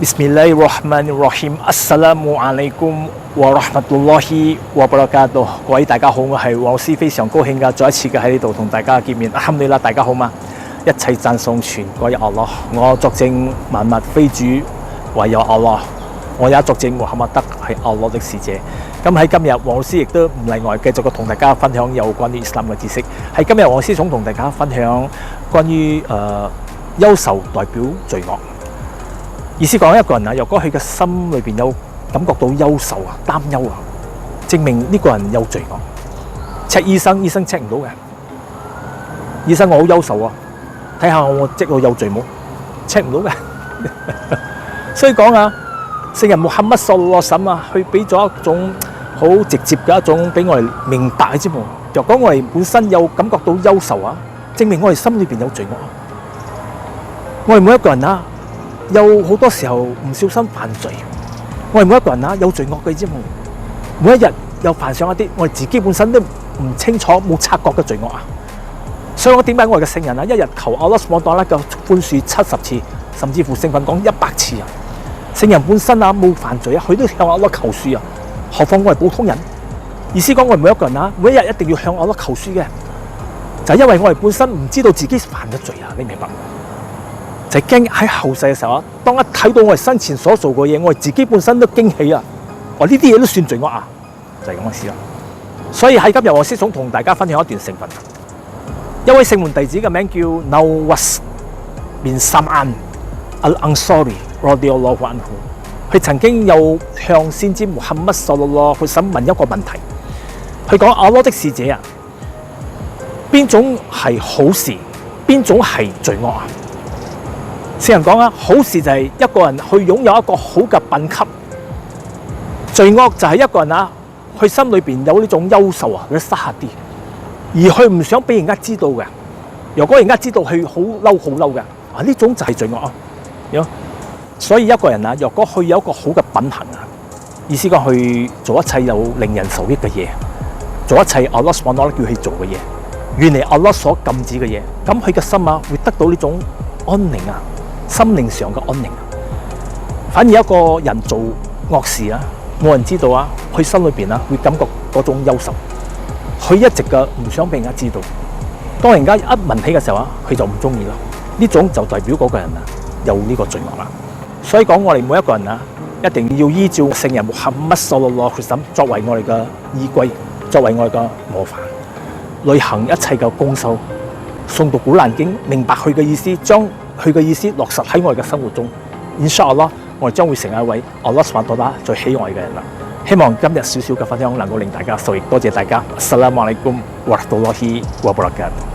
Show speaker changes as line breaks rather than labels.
Bismillahirrahmanirrahim. Assalamualaikum warahmatullahi wabarakatuh。各位大家好，我係黃老師，非常高興嘅再一次嘅喺呢度同大家見面。Alhamdulillah，大家好嘛？一切讚頌全歸於Allah。我作證萬物非主，唯有 Allah。我也作證穆罕默德係 Allah 的使者。咁喺今日，黃老師亦都唔例外，繼續同大家分享有關於 Islam 嘅知識。喺今日，黃老師想同大家分享關於憂愁代表罪惡。意思講一個人啊，若果佢嘅心裏邊有感覺到憂愁啊、擔憂啊，證明呢個人有罪惡。check醫生 check 唔到嘅。醫生，我好憂愁啊，睇下我積到有罪冇 ？check 唔到嘅。所以講啊，聖人穆罕默德所審啊，佢俾咗一種好直接嘅一種俾我哋明白嘅啫嘛。若果我哋本身有感覺到憂愁啊，證明我哋心裏邊有罪惡。我哋每一個人啊，有好多時候唔小心犯罪，我哋每一個人啊有罪惡嘅啫嘛。每一日又犯上一啲我哋自己本身都唔清楚、冇察覺嘅罪惡啊。所以我點解我哋嘅聖人啊，一日求阿拉斯旺當咧嘅寬恕70次，甚至乎聖訓講100次啊。聖人本身啊冇犯罪啊，佢都向阿拉求恕啊。何況我係普通人？意思講我哋每一個人啊，每一日一定要向阿拉求恕嘅，就係因為我哋本身唔知道自己犯咗罪啊。你明白？就係驚喺後世嘅時候啊，當一睇到我哋生前所做嘅嘢，我哋自己本身都驚喜啊！我呢啲嘢都算罪惡啊，就係咁嘅事啦。所以喺今日我先想同大家分享一段聖訓。一位聖門弟子嘅名叫 Nawas bin Sam'an al-Ansari radhiyallahu anhu， 佢曾經有向先知穆罕默德sallallahu alaihi wasallam問一個問題。佢講阿拉的使者啊，邊種係好事，邊種係罪惡啊？聖人講啊，好事就係一個人去擁有一個好嘅品級，罪惡就係一個人啊，佢心裏邊有呢種憂愁啊，佢失下啲，而佢唔想俾人家知道嘅。如果人家知道，佢好嬲嘅，啊呢種就係罪惡啊。所以一個人啊，若果佢有一個好嘅品行啊，意思講去做一切有令人受益嘅嘢，做一切阿拉斯旺當叫佢做嘅嘢，遠離阿拉所禁止嘅嘢，咁佢嘅心啊會得到呢種安寧啊。心靈上嘅安寧，反而一個人做惡事啊，冇人知道啊，佢心裏邊啊會感覺嗰種憂愁，佢一直嘅唔想俾人家知道。當人家一聞起嘅時候啊，佢就唔中意啦。呢種就代表嗰個人啊有呢個罪惡啦。所以講我哋每一個人啊，一定要依照聖人穆罕默德sallallahu alaihi wasallam作為我哋嘅依歸，作為我哋嘅模範，履行一切嘅公修，誦讀古蘭經，明白佢嘅意思，將佢嘅意思落實喺我哋嘅生活中，Inshallah，我哋將會成為一位阿拉斯旺多拉最喜愛嘅人啦。希望今日少少嘅分享能夠令大家受益，多謝大家。Assalamualaikum warahmatullahi wabarakatuh。